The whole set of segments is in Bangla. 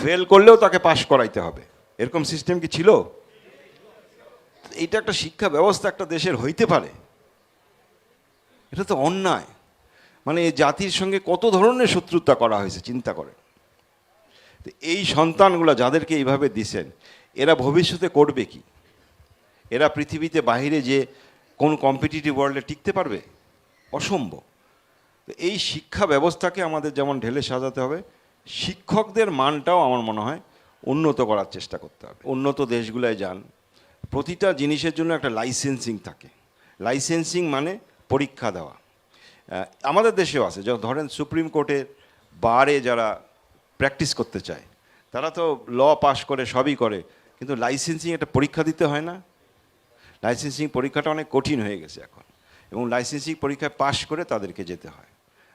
ফেল করলেও তাকে পাশ করাইতে হবে, এরকম সিস্টেম কি ছিল? এইটা একটা শিক্ষা ব্যবস্থা একটা দেশের হইতে পারে? এটা তো অন্যায়। মানে এই জাতির সঙ্গে কত ধরনের শত্রুতা করা হয়েছে চিন্তা করেন। এই সন্তানগুলো যাদেরকে এইভাবে দিছেন, এরা ভবিষ্যতে করবে কি? এরা পৃথিবীতে বাইরে যে কোন কম্পিটিটিভ ওয়ার্ল্ডে টিকতে পারবে? অসম্ভব। তো এই শিক্ষা ব্যবস্থাকে আমাদের যেমন ঢেলে সাজাতে হবে, শিক্ষকদের মানটাও আমার মনে হয় উন্নত করার চেষ্টা করতে হবে। উন্নত দেশগুলোয় যান, প্রতিটা জিনিসের জন্য একটা লাইসেন্সিং থাকে। লাইসেন্সিং মানে পরীক্ষা দেওয়া। আমাদের দেশেও আছে, যখন ধরেন সুপ্রিম কোর্টের বারে যারা প্র্যাকটিস করতে চায়, তারা তো ল পাস করে সবই করে, কিন্তু লাইসেন্সিং একটা পরীক্ষা দিতে হয় না? লাইসেন্সিং পরীক্ষাটা অনেক কঠিন হয়ে গেছে এখন, এবং লাইসেন্সিং পরীক্ষায় পাশ করে তাদেরকে যেতে হয়।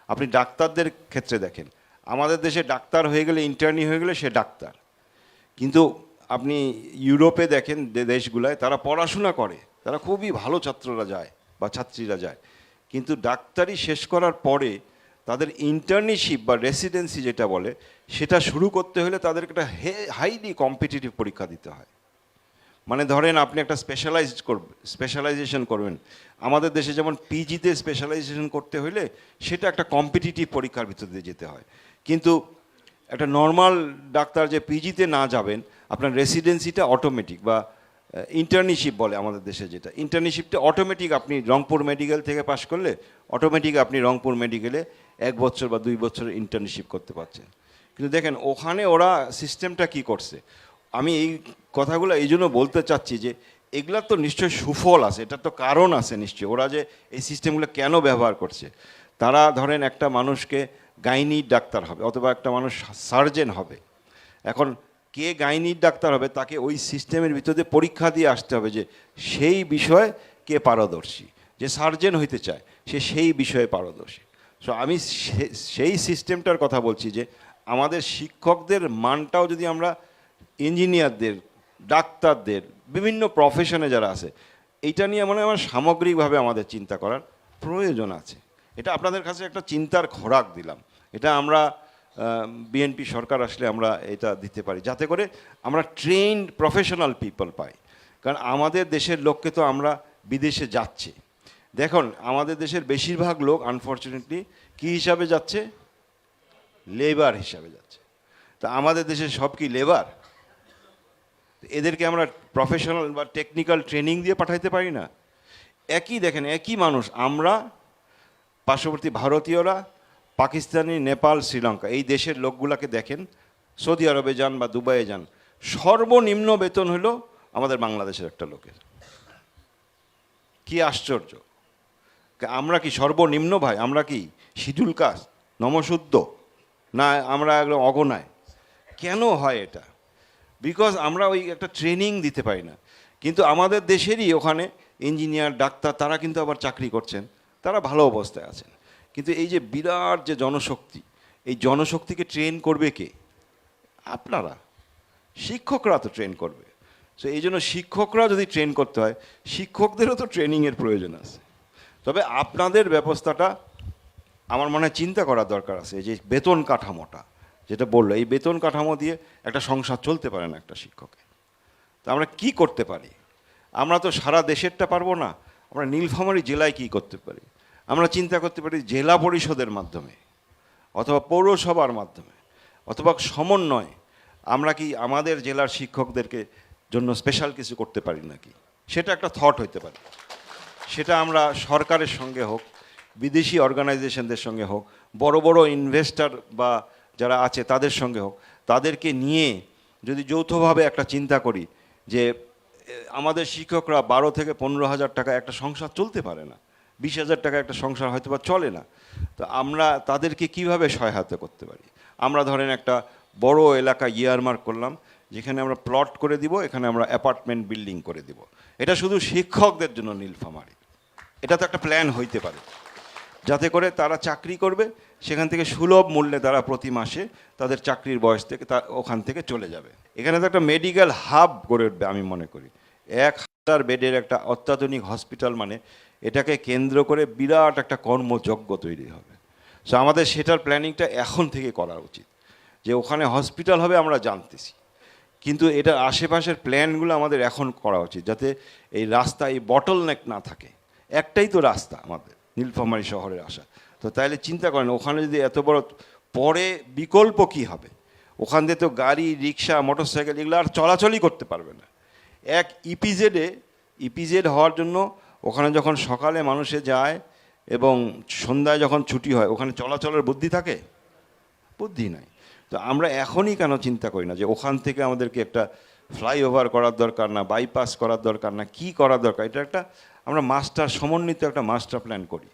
আপনি ডাক্তারদের ক্ষেত্রে দেখেন, আমাদের দেশে ডাক্তার হয়ে গেলে, ইন্টার্নি হয়ে গেলে সে ডাক্তার, কিন্তু আপনি ইউরোপে দেখেন যে দেশগুলায় তারা পড়াশোনা করে, তারা খুবই ভালো ছাত্ররা যায় বা ছাত্রীরা যায়, কিন্তু ডাক্তারি শেষ করার পরে তাদের ইন্টার্নশিপ বা রেসিডেন্সি যেটা বলে, সেটা শুরু করতে হলে তাদেরকে একটা হাইলি কম্পিটিটিভ পরীক্ষা দিতে হয়। মানে ধরেন আপনি একটা স্পেশালাইজেশন করবেন, আমাদের দেশে যেমন পিজিতে স্পেশালাইজেশন করতে হলে সেটা একটা কম্পিটিটিভ পরীক্ষার ভিতর দিয়ে যেতে হয়, কিন্তু একটা নর্মাল ডাক্তার যে পিজিতে না যাবেন, আপনার রেসিডেন্সিটা অটোমেটিক, বা ইন্টার্নশিপ বলে আমাদের দেশে যেটা, ইন্টার্নশিপটা অটোমেটিক। আপনি রংপুর মেডিকেল থেকে পাশ করলে অটোমেটিক আপনি রংপুর মেডিকেলে 1 বছর বা 2 বছরের ইন্টার্নশিপ করতে পারছেন। কিন্তু দেখেন ওখানে ওরা সিস্টেমটা কি করছে। আমি এই কথাগুলো এই জন্য বলতে চাচ্ছি যে এগুলার তো নিশ্চয়ই সুফল আছে, এটার তো কারণ আছে নিশ্চয়ই। ওরা যে এই সিস্টেমগুলো কেন ব্যবহার করছে, তারা ধরেন একটা মানুষকে গাইনির ডাক্তার হবে, অথবা একটা মানুষ সার্জেন হবে। এখন কে গাইনির ডাক্তার হবে, তাকে ওই সিস্টেমের ভিতরে পরীক্ষা দিয়ে আসতে হবে যে সেই বিষয়ে কে পারদর্শী। যে সার্জেন হইতে চায় সে সেই বিষয়ে পারদর্শী। সো আমি সেই সিস্টেমটার কথা বলছি যে আমাদের শিক্ষকদের মানটাও যদি আমরা ইঞ্জিনিয়ারদের, ডাক্তারদের, বিভিন্ন প্রফেশনে যারা আছে, এইটা নিয়ে মনে হয় আমার সামগ্রিকভাবে আমাদের চিন্তা করার প্রয়োজন আছে। এটা আপনাদের কাছে একটা চিন্তার খোরাক দিলাম। এটা আমরা বিএনপি সরকার আসলে আমরা এটা দিতে পারি, যাতে করে আমরা ট্রেনড প্রফেশনাল পিপল পাই। কারণ আমাদের দেশের লোককে তো আমরা বিদেশে যাচ্ছে, দেখুন আমাদের দেশের বেশিরভাগ লোক আনফর্চুনেটলি কী হিসাবে যাচ্ছে? লেবার হিসাবে যাচ্ছে। তা আমাদের দেশের সব কি লেবার? এদেরকে আমরা প্রফেশনাল বা টেকনিক্যাল ট্রেনিং দিয়ে পাঠাইতে পারি না? একই দেখেন, একই মানুষ, আমরা, পার্শ্ববর্তী ভারতীয়রা, পাকিস্তানি, নেপাল, শ্রীলঙ্কা, এই দেশের লোকগুলাকে দেখেন, সৌদি আরবে যান বা দুবাইয়ে যান, সর্বনিম্ন বেতন হলো আমাদের বাংলাদেশের একটা লোকের। কি আশ্চর্য! আমরা কি সর্বনিম্ন ভাই? আমরা কি শিডিউল কাস্ট, নমশূদ্র, না আমরা একদম অগনায়? কেন হয় এটা? বিকজ আমরা ওই একটা ট্রেনিং দিতে পারি না। কিন্তু আমাদের দেশেরই ওখানে ইঞ্জিনিয়ার, ডাক্তার, তারা কিন্তু আবার চাকরি করছেন, তারা ভালো অবস্থায় আছেন। কিন্তু এই যে বিরাট যে জনশক্তি, এই জনশক্তিকে ট্রেন করবে কে? আপনারা, শিক্ষকরা তো ট্রেন করবে। সো এই জন্য শিক্ষকরা যদি ট্রেন করতে হয়, শিক্ষকদেরও তো ট্রেনিংয়ের প্রয়োজন আছে। তবে আপনাদের ব্যবস্থাটা আমার মনে হয় চিন্তা করার দরকার আছে। এই যে বেতন কাঠামোটা যেটা বললো, এই বেতন কাঠামো দিয়ে একটা সংসার চলতে পারে না একটা শিক্ষকের। তো আমরা কি করতে পারি? আমরা তো সারা দেশেরটা পারবো না। আমরা নীলফামারী জেলায় কি করতে পারি? আমরা চিন্তা করতে পারি জেলা পরিষদের মাধ্যমে, অথবা পৌরসভার মাধ্যমে, অথবা সমন্বয় আমরা কি আমাদের জেলার শিক্ষকদেরকে জন্য স্পেশাল কিছু করতে পারি নাকি? সেটা একটা থট হইতে পারে। সেটা আমরা সরকারের সঙ্গে হোক, বিদেশি অর্গানাইজেশনদের সঙ্গে হোক, বড় বড় ইনভেস্টর বা যারা আছে তাদের সঙ্গে হোক, তাদেরকে নিয়ে যদি যৌথভাবে একটা চিন্তা করি যে আমাদের শিক্ষকরা 12 থেকে 15,000 টাকা একটা সংসার চলতে পারে না, 20,000 টাকা একটা সংসার হয়তো বা চলে না, তো আমরা তাদেরকে কিভাবে সহায়তা করতে পারি? আমরা ধরেন একটা বড় এলাকা ইয়ারমার্ক করলাম, যেখানে আমরা প্লট করে দিব, এখানে আমরা অ্যাপার্টমেন্ট বিল্ডিং করে দিব। এটা শুধু শিক্ষকদের জন্য নীলফামারী। এটা তো একটা প্ল্যান হইতে পারে, যাতে করে তারা চাকরি করবে, সেখান থেকে সুলভ মূল্যে তারা প্রতি মাসে তাদের চাকরির বয়স থেকে ওখান থেকে চলে যাবে। এখানে তো একটা মেডিকেল হাব গড়ে উঠবে আমি মনে করি। 1,000 বেডের একটা অত্যাধুনিক হসপিটাল, মানে এটাকে কেন্দ্র করে বিরাট একটা কর্মযজ্ঞ তৈরি হবে। সো আমাদের সেটার প্ল্যানিংটা এখন থেকে করা উচিত। যে ওখানে হসপিটাল হবে আমরা জানতেছি, কিন্তু এটার আশেপাশের প্ল্যানগুলো আমাদের এখন করা উচিত, যাতে এই রাস্তা এই বটল নেক না থাকে। একটাই তো রাস্তা আমাদের নীলফামারী শহরে আসা, তো তাইলে চিন্তা করেন ওখানে যদি এত বড়, পরে বিকল্প কি হবে? ওখান দিয়ে তো গাড়ি, রিক্সা, মোটরসাইকেল এগুলো আর চলাচলই করতে পারবে না। এক ইপিজেড হওয়ার জন্য ওখানে যখন সকালে মানুষে যায় এবং সন্ধ্যায় যখন ছুটি হয়, ওখানে চলাচলের বুদ্ধি থাকে? বুদ্ধি নাই। তো আমরা এখনই কেন চিন্তা করি না যে ওখান থেকে আমাদেরকে একটা ফ্লাইওভার করার দরকার, না বাইপাস করার দরকার, না কি করার দরকার? এটা একটা আমরা সমন্বিত একটা মাস্টার প্ল্যান করি।